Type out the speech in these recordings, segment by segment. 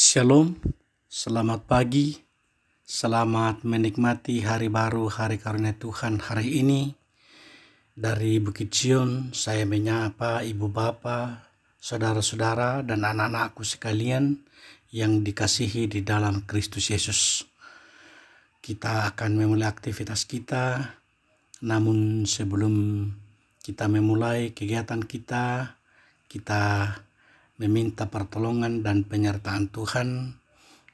Shalom, selamat pagi, selamat menikmati hari baru, hari karunia Tuhan hari ini. Dari Bukit Sion, saya menyapa ibu bapa, saudara-saudara, dan anak-anakku sekalian yang dikasihi di dalam Kristus Yesus. Kita akan memulai aktivitas kita, namun sebelum kita memulai kegiatan kita meminta pertolongan dan penyertaan Tuhan.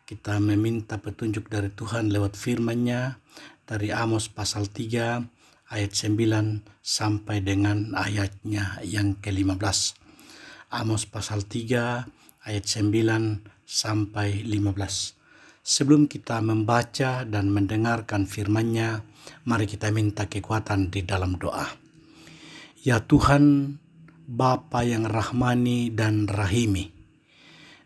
Kita meminta petunjuk dari Tuhan lewat firman-Nya dari Amos pasal 3 ayat 9 sampai dengan ayatnya yang ke-15. Amos pasal 3 ayat 9 sampai 15. Sebelum kita membaca dan mendengarkan firman-Nya, mari kita minta kekuatan di dalam doa. Ya Tuhan, Bapa yang rahmani dan rahimi,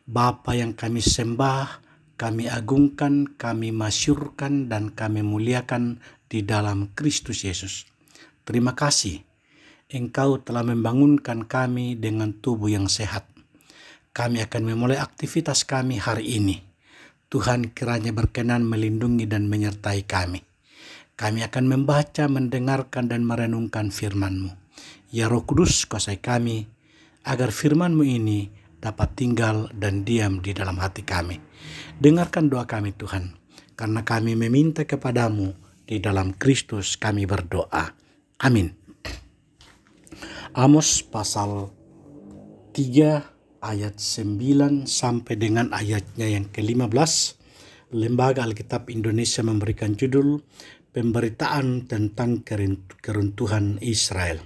Bapa yang kami sembah, kami agungkan, kami masyurkan, dan kami muliakan di dalam Kristus Yesus. Terima kasih, Engkau telah membangunkan kami dengan tubuh yang sehat. Kami akan memulai aktivitas kami hari ini. Tuhan kiranya berkenan melindungi dan menyertai kami. Kami akan membaca, mendengarkan, dan merenungkan firman-Mu. Ya Roh Kudus, kuasai kami, agar firman-Mu ini dapat tinggal dan diam di dalam hati kami. Dengarkan doa kami Tuhan, karena kami meminta kepadamu di dalam Kristus kami berdoa. Amin. Amos pasal 3 ayat 9 sampai dengan ayatnya yang ke-15. Lembaga Alkitab Indonesia memberikan judul Pemberitaan tentang Keruntuhan Israel.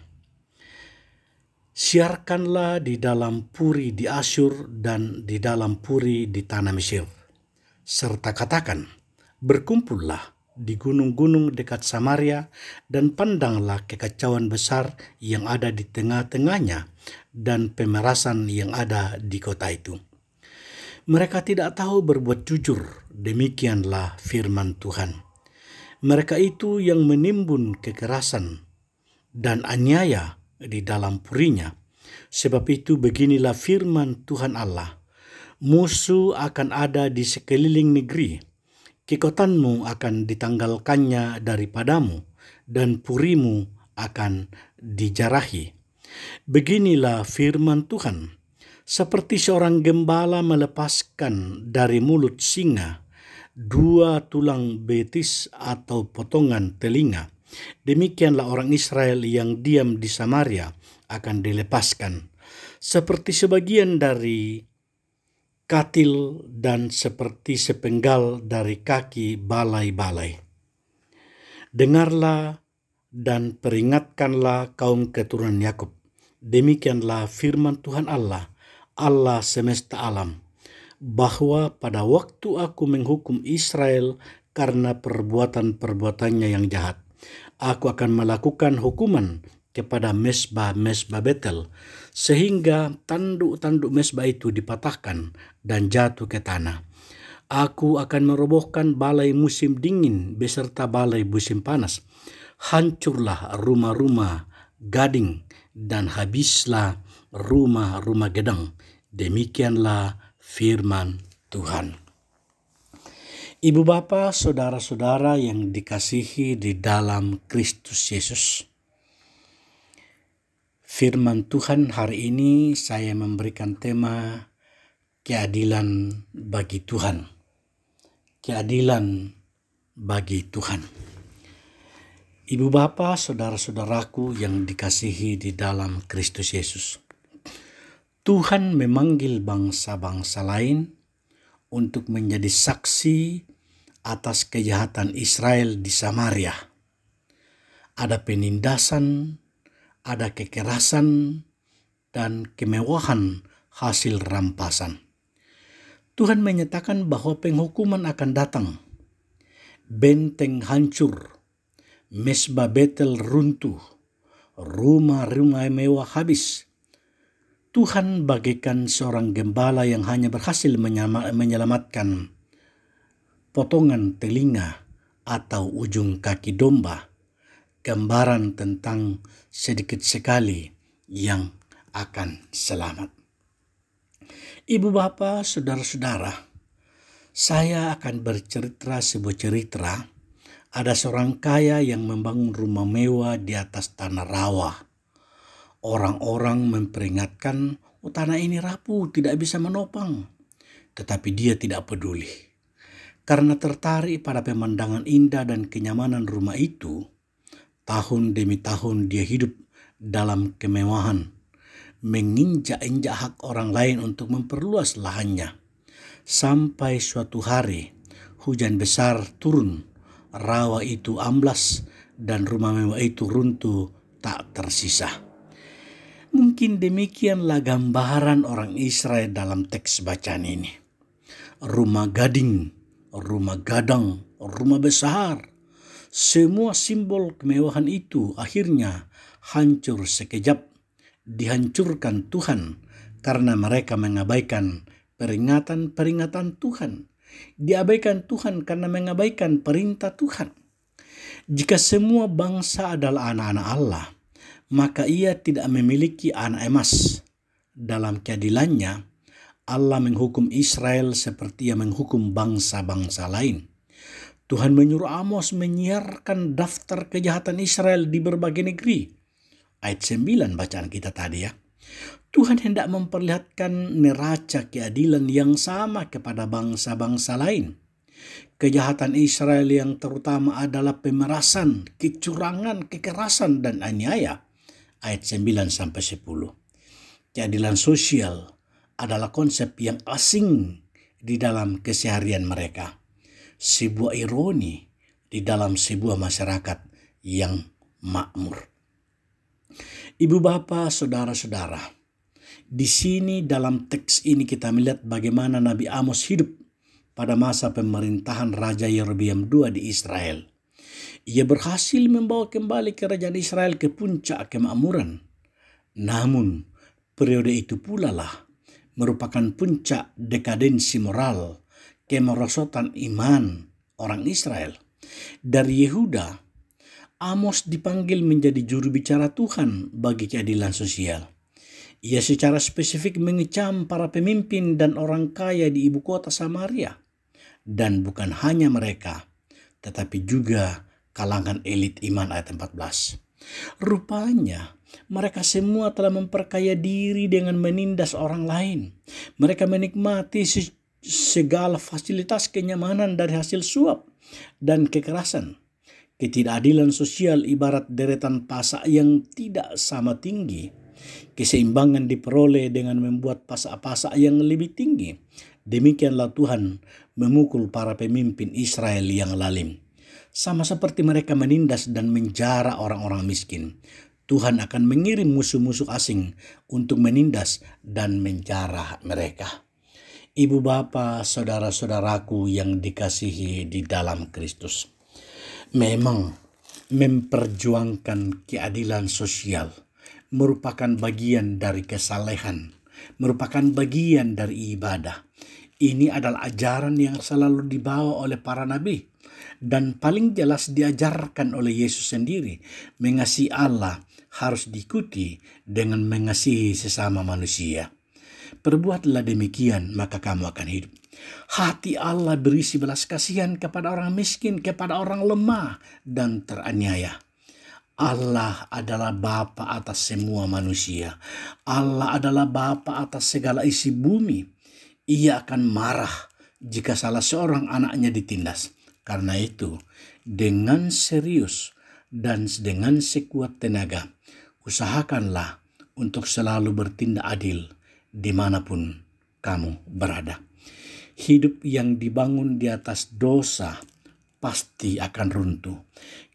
Siarkanlah di dalam puri di Asyur dan di dalam puri di tanah Mesir. Serta katakan, berkumpullah di gunung-gunung dekat Samaria dan pandanglah kekacauan besar yang ada di tengah-tengahnya dan pemerasan yang ada di kota itu. Mereka tidak tahu berbuat jujur, demikianlah firman Tuhan. Mereka itu yang menimbun kekerasan dan aniaya di dalam purinya. Sebab itu beginilah firman Tuhan Allah. Musuh akan ada di sekeliling negeri. Kekuatanmu akan ditanggalkannya daripadamu, dan purimu akan dijarahi. Beginilah firman Tuhan. Seperti seorang gembala melepaskan dari mulut singa 2 tulang betis atau potongan telinga, demikianlah orang Israel yang diam di Samaria akan dilepaskan, seperti sebagian dari katil dan seperti sepenggal dari kaki balai-balai. Dengarlah dan peringatkanlah kaum keturunan Yakub. Demikianlah firman Tuhan Allah, Allah semesta alam, bahwa pada waktu aku menghukum Israel karena perbuatan-perbuatannya yang jahat, aku akan melakukan hukuman kepada mesbah-mesbah Betel, sehingga tanduk-tanduk mesbah itu dipatahkan dan jatuh ke tanah. Aku akan merobohkan balai musim dingin beserta balai musim panas. Hancurlah rumah-rumah gading dan habislah rumah-rumah gedang. Demikianlah firman Tuhan. Ibu bapa, saudara-saudara yang dikasihi di dalam Kristus Yesus. Firman Tuhan hari ini saya memberikan tema keadilan bagi Tuhan. Keadilan bagi Tuhan. Ibu bapa, saudara-saudaraku yang dikasihi di dalam Kristus Yesus. Tuhan memanggil bangsa-bangsa lain untuk menjadi saksi atas kejahatan Israel di Samaria. Ada penindasan, ada kekerasan, dan kemewahan hasil rampasan. Tuhan menyatakan bahwa penghukuman akan datang. Benteng hancur, mesbah Betel runtuh, rumah-rumah mewah habis. Tuhan bagaikan seorang gembala yang hanya berhasil menyelamatkan potongan telinga atau ujung kaki domba. Gambaran tentang sedikit sekali yang akan selamat. Ibu bapa, saudara-saudara, Saya akan bercerita sebuah cerita. Ada seorang kaya yang membangun rumah mewah di atas tanah rawa. Orang-orang memperingatkan, tanah ini rapuh, tidak bisa menopang. Tetapi dia tidak peduli. Karena tertarik pada pemandangan indah dan kenyamanan rumah itu, tahun demi tahun dia hidup dalam kemewahan, menginjak-injak hak orang lain untuk memperluas lahannya. Sampai suatu hari, hujan besar turun, rawa itu amblas, dan rumah mewah itu runtuh tak tersisa. Mungkin demikianlah gambaran orang Israel dalam teks bacaan ini. Rumah gading, rumah gadang, rumah besar. Semua simbol kemewahan itu akhirnya hancur sekejap, dihancurkan Tuhan karena mereka mengabaikan peringatan-peringatan Tuhan. Diabaikan Tuhan karena mengabaikan perintah Tuhan. Jika semua bangsa adalah anak-anak Allah, maka ia tidak memiliki anak emas. Dalam keadilannya, Allah menghukum Israel seperti ia menghukum bangsa-bangsa lain. Tuhan menyuruh Amos menyiarkan daftar kejahatan Israel di berbagai negeri. Ayat 9 bacaan kita tadi ya. Tuhan hendak memperlihatkan neraca keadilan yang sama kepada bangsa-bangsa lain. Kejahatan Israel yang terutama adalah pemerasan, kecurangan, kekerasan, dan aniaya. Ayat 9-10. Keadilan sosial adalah konsep yang asing di dalam keseharian mereka. Sebuah ironi di dalam sebuah masyarakat yang makmur. Ibu bapa, saudara-saudara, di sini dalam teks ini kita melihat bagaimana Nabi Amos hidup pada masa pemerintahan Raja Yerobeam II di Israel. Ia berhasil membawa kembali kerajaan Israel ke puncak kemakmuran. Namun, periode itu pula lah merupakan puncak dekadensi moral, kemerosotan iman orang Israel. Dari Yehuda, Amos dipanggil menjadi juru bicara Tuhan bagi keadilan sosial. Ia secara spesifik mengecam para pemimpin dan orang kaya di ibu kota Samaria. Dan bukan hanya mereka, tetapi juga kalangan elit iman ayat 14. Rupanya, mereka semua telah memperkaya diri dengan menindas orang lain. Mereka menikmati segala fasilitas kenyamanan dari hasil suap dan kekerasan. Ketidakadilan sosial ibarat deretan pasak yang tidak sama tinggi. Keseimbangan diperoleh dengan membuat pasak-pasak yang lebih tinggi. Demikianlah Tuhan memukul para pemimpin Israel yang lalim. Sama seperti mereka menindas dan menjara orang-orang miskin, Tuhan akan mengirim musuh-musuh asing untuk menindas dan menjara mereka. Ibu bapa, saudara-saudaraku yang dikasihi di dalam Kristus. Memang memperjuangkan keadilan sosial merupakan bagian dari kesalehan, merupakan bagian dari ibadah. Ini adalah ajaran yang selalu dibawa oleh para nabi. Dan paling jelas diajarkan oleh Yesus sendiri. Mengasihi Allah harus diikuti dengan mengasihi sesama manusia. Perbuatlah demikian, maka kamu akan hidup. Hati Allah berisi belas kasihan kepada orang miskin, kepada orang lemah dan teraniaya. Allah adalah Bapa atas semua manusia. Allah adalah Bapa atas segala isi bumi. Ia akan marah jika salah seorang anaknya ditindas. Karena itu, dengan serius dan dengan sekuat tenaga, usahakanlah untuk selalu bertindak adil dimanapun kamu berada. Hidup yang dibangun di atas dosa pasti akan runtuh.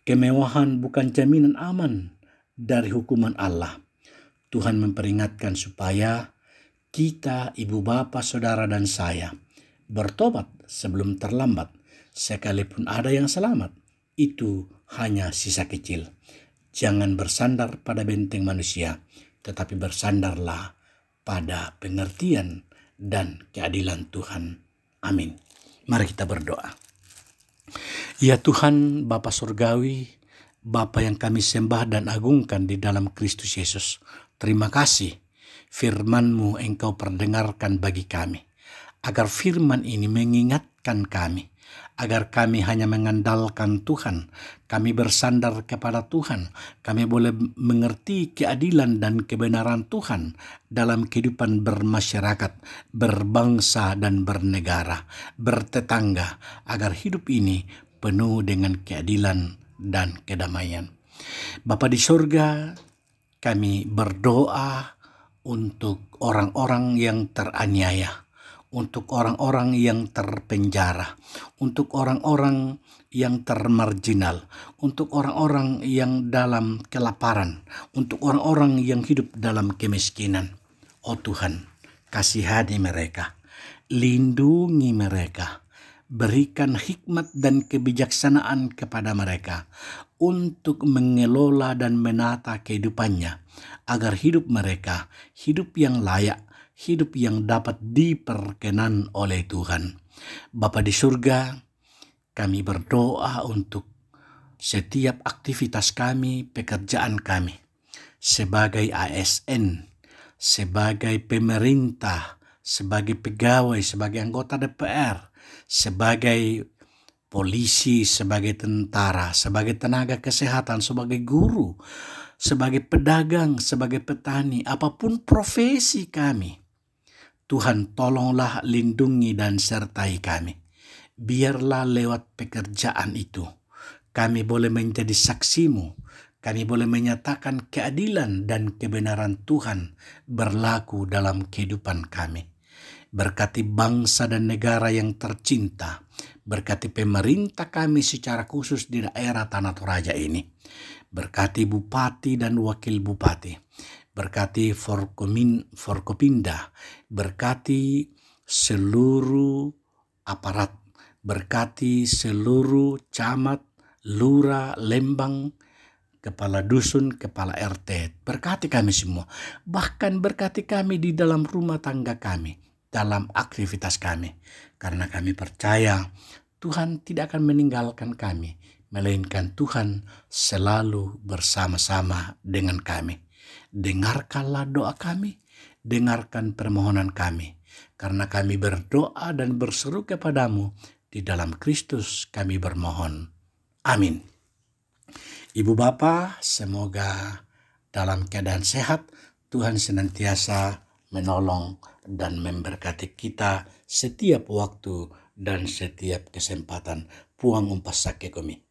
Kemewahan bukan jaminan aman dari hukuman Allah. Tuhan memperingatkan supaya kita, ibu bapa, saudara, dan saya bertobat sebelum terlambat. Sekalipun ada yang selamat, itu hanya sisa kecil. Jangan bersandar pada benteng manusia, tetapi bersandarlah pada pengertian dan keadilan Tuhan. Amin. Mari kita berdoa. Ya Tuhan, Bapa Surgawi, Bapa yang kami sembah dan agungkan di dalam Kristus Yesus. Terima kasih firman-Mu Engkau perdengarkan bagi kami. agar firman ini mengingatkan kami, agar kami hanya mengandalkan Tuhan, kami bersandar kepada Tuhan, kami boleh mengerti keadilan dan kebenaran Tuhan dalam kehidupan bermasyarakat, berbangsa dan bernegara, bertetangga, agar hidup ini penuh dengan keadilan dan kedamaian. Bapa di surga, kami berdoa untuk orang-orang yang teraniaya, untuk orang-orang yang terpenjara, untuk orang-orang yang termarginal, untuk orang-orang yang dalam kelaparan, untuk orang-orang yang hidup dalam kemiskinan. Oh Tuhan, kasihani mereka, lindungi mereka, berikan hikmat dan kebijaksanaan kepada mereka untuk mengelola dan menata kehidupannya, agar hidup mereka hidup yang layak, hidup yang dapat diperkenan oleh Tuhan. Bapa di surga, kami berdoa untuk setiap aktivitas kami, pekerjaan kami, sebagai ASN, sebagai pemerintah, sebagai pegawai, sebagai anggota DPR, sebagai polisi, sebagai tentara, sebagai tenaga kesehatan, sebagai guru, sebagai pedagang, sebagai petani, apapun profesi kami, Tuhan tolonglah, lindungi dan sertai kami. Biarlah lewat pekerjaan itu kami boleh menjadi saksimu, kami boleh menyatakan keadilan dan kebenaran Tuhan berlaku dalam kehidupan kami. Berkati bangsa dan negara yang tercinta, berkati pemerintah kami secara khusus di daerah Tanah Toraja ini, berkati bupati dan wakil bupati, berkati Forkopimda, berkati seluruh aparat, berkati seluruh camat, lurah, lembang, kepala dusun, kepala RT. Berkati kami semua, bahkan berkati kami di dalam rumah tangga kami, dalam aktivitas kami, karena kami percaya Tuhan tidak akan meninggalkan kami, melainkan Tuhan selalu bersama-sama dengan kami. Dengarkanlah doa kami, dengarkan permohonan kami, karena kami berdoa dan berseru kepadamu, di dalam Kristus kami bermohon. Amin. Ibu Bapa, semoga dalam keadaan sehat, Tuhan senantiasa menolong dan memberkati kita setiap waktu dan setiap kesempatan. Puang umpas sake kami.